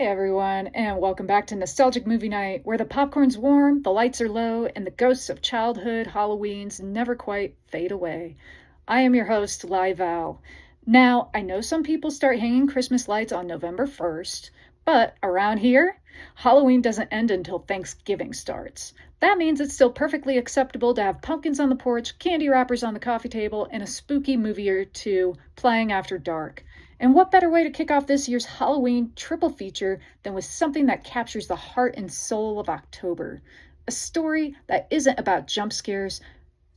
Hey everyone, and welcome back to Nostalgic Movie Night, where the popcorn's warm, the lights are low, and the ghosts of childhood Halloweens never quite fade away. I am your host, Lai Val. Now, I know some people start hanging Christmas lights on November 1st, but around here, Halloween doesn't end until Thanksgiving starts. That means it's still perfectly acceptable to have pumpkins on the porch, candy wrappers on the coffee table, and a spooky movie or two playing after dark. And what better way to kick off this year's Halloween triple feature than with something that captures the heart and soul of October? A story that isn't about jump scares,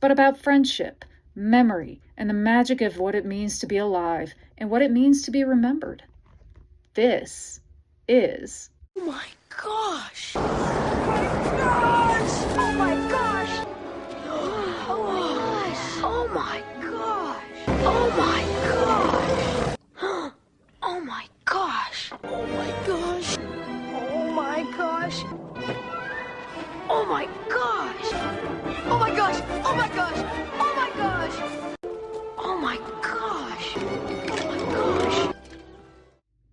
but about friendship, memory, and the magic of what it means to be alive and what it means to be remembered. This is... Oh my gosh! Oh my gosh! Oh my gosh! Oh my gosh! Oh my gosh! Oh my gosh! Oh my gosh! Oh my gosh! Oh my gosh! Oh my gosh! Oh my gosh! Oh my gosh! Oh my gosh! Oh my gosh!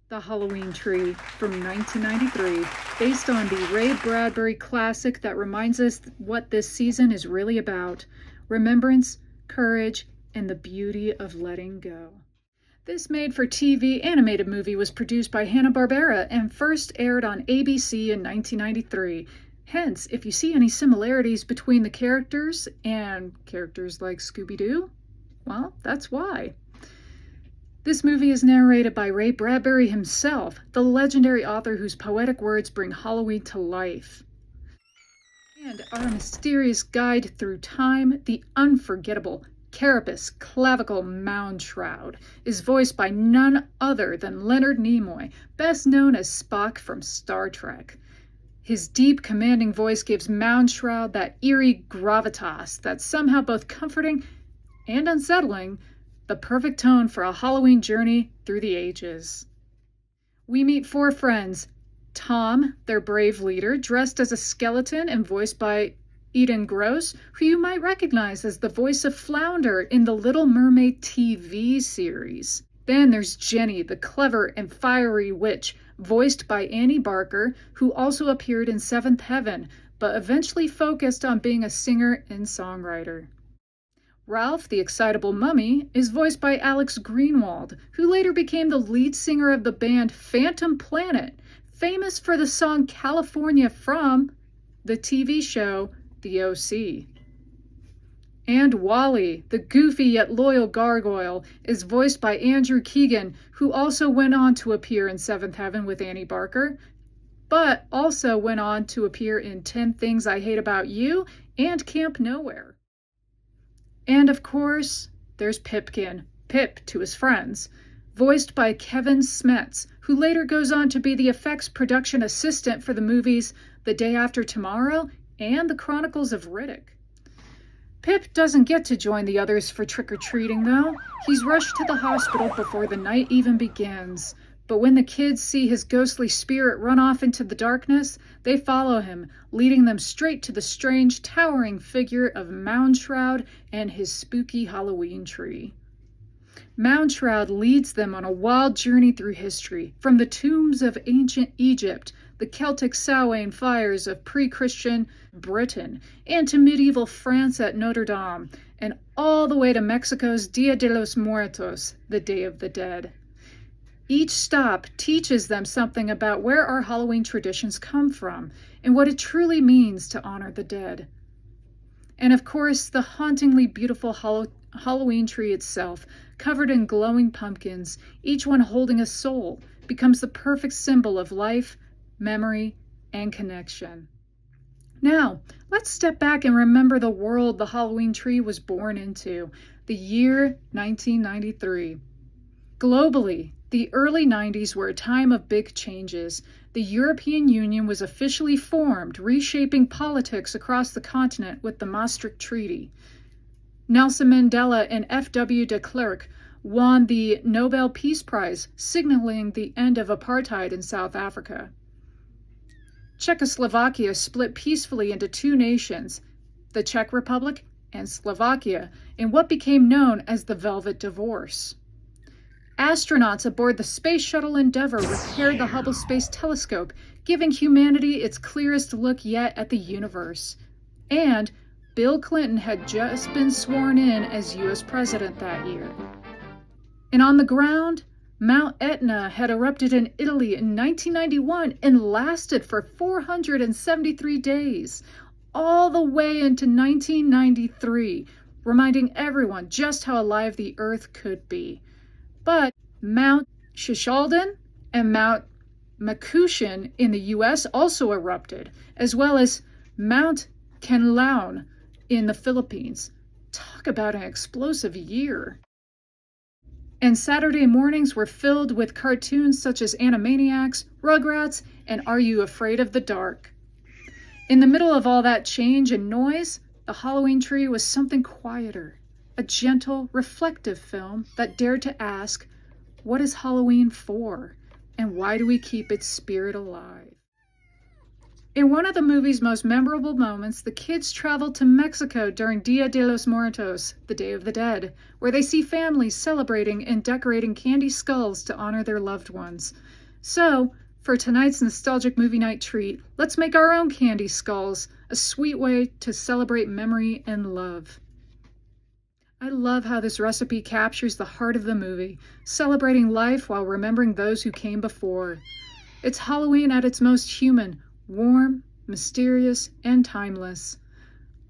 The Halloween Tree from 1993, based on the Ray Bradbury classic that reminds us what this season is really about: remembrance, courage, and the beauty of letting go. This made-for-TV animated movie was produced by Hanna-Barbera and first aired on ABC in 1993. Hence, if you see any similarities between the characters and characters like Scooby-Doo, well, that's why. This movie is narrated by Ray Bradbury himself, the legendary author whose poetic words bring Halloween to life. And our mysterious guide through time, the unforgettable Carapace Clavicle Mound Shroud, is voiced by none other than Leonard Nimoy, best known as Spock from Star Trek. His deep, commanding voice gives Mound Shroud that eerie gravitas that's somehow both comforting and unsettling, the perfect tone for a Halloween journey through the ages. We meet four friends: Tom, their brave leader, dressed as a skeleton and voiced by Edan Gross, who you might recognize as the voice of Flounder in the Little Mermaid TV series. Then there's Jenny, the clever and fiery witch, voiced by Annie Barker, who also appeared in Seventh Heaven, but eventually focused on being a singer and songwriter. Ralph, the excitable mummy, is voiced by Alex Greenwald, who later became the lead singer of the band Phantom Planet, famous for the song California from the TV show The O.C. And Wally, the goofy yet loyal gargoyle, is voiced by Andrew Keegan, who also went on to appear in Seventh Heaven with Annie Barker, but also went on to appear in 10 Things I Hate About You and Camp Nowhere. And of course, there's Pipkin, Pip to his friends, voiced by Kevin Smets, who later goes on to be the effects production assistant for the movies The Day After Tomorrow and The Chronicles of Riddick. Pip doesn't get to join the others for trick-or-treating, though. He's rushed to the hospital before the night even begins. But when the kids see his ghostly spirit run off into the darkness, they follow him, leading them straight to the strange, towering figure of Mound Shroud and his spooky Halloween tree. Mound Shroud leads them on a wild journey through history, from the tombs of ancient Egypt, the Celtic Samhain fires of pre-Christian Britain, and to medieval France at Notre Dame, and all the way to Mexico's Dia de los Muertos, the Day of the Dead. Each stop teaches them something about where our Halloween traditions come from and what it truly means to honor the dead. And of course, the hauntingly beautiful Halloween tree itself, covered in glowing pumpkins, each one holding a soul, becomes the perfect symbol of life, memory, and connection. Now, let's step back and remember the world the Halloween tree was born into, the year 1993. Globally, the early 90s were a time of big changes. The European Union was officially formed, reshaping politics across the continent with the Maastricht Treaty. Nelson Mandela and F.W. de Klerk won the Nobel Peace Prize, signaling the end of apartheid in South Africa. Czechoslovakia split peacefully into two nations, the Czech Republic and Slovakia, in what became known as the Velvet Divorce. Astronauts aboard the Space Shuttle Endeavour repaired the Hubble Space Telescope, giving humanity its clearest look yet at the universe. And Bill Clinton had just been sworn in as U.S. President that year. And on the ground, Mount Etna had erupted in Italy in 1991 and lasted for 473 days, all the way into 1993, reminding everyone just how alive the Earth could be. But Mount Shishaldin and Mount Makushan in the U.S. also erupted, as well as Mount Canlaon in the Philippines. Talk about an explosive year. And Saturday mornings were filled with cartoons such as Animaniacs, Rugrats, and Are You Afraid of the Dark? In the middle of all that change and noise, The Halloween Tree was something quieter, a gentle, reflective film that dared to ask, what is Halloween for? And why do we keep its spirit alive? In one of the movie's most memorable moments, the kids travel to Mexico during Dia de los Muertos, the Day of the Dead, where they see families celebrating and decorating candy skulls to honor their loved ones. So, for tonight's nostalgic movie night treat, let's make our own candy skulls, a sweet way to celebrate memory and love. I love how this recipe captures the heart of the movie, celebrating life while remembering those who came before. It's Halloween at its most human, warm, mysterious, and timeless.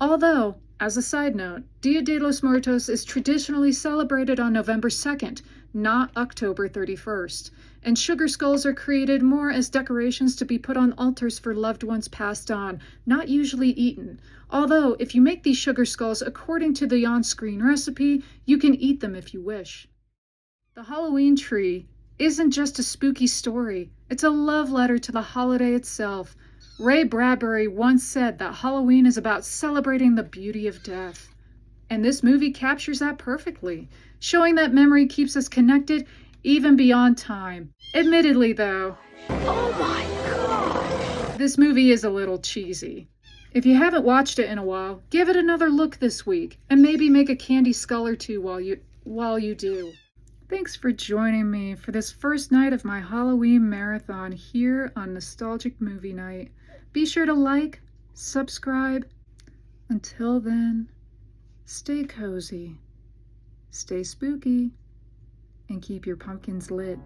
Although, as a side note, Dia de los Muertos is traditionally celebrated on November 2nd, not October 31st, and sugar skulls are created more as decorations to be put on altars for loved ones passed on, not usually eaten. Although, if you make these sugar skulls according to the on-screen recipe, you can eat them if you wish. The Halloween Tree isn't just a spooky story, it's a love letter to the holiday itself. Ray Bradbury once said that Halloween is about celebrating the beauty of death. And this movie captures that perfectly, showing that memory keeps us connected even beyond time. Admittedly, though, Oh my god! this movie is a little cheesy. If you haven't watched it in a while, give it another look this week, and maybe make a candy skull or two while you do. Thanks for joining me for this first night of my Halloween marathon here on Nostalgic Movie Night. Be sure to like, subscribe. Until then, stay cozy, stay spooky, and keep your pumpkins lit.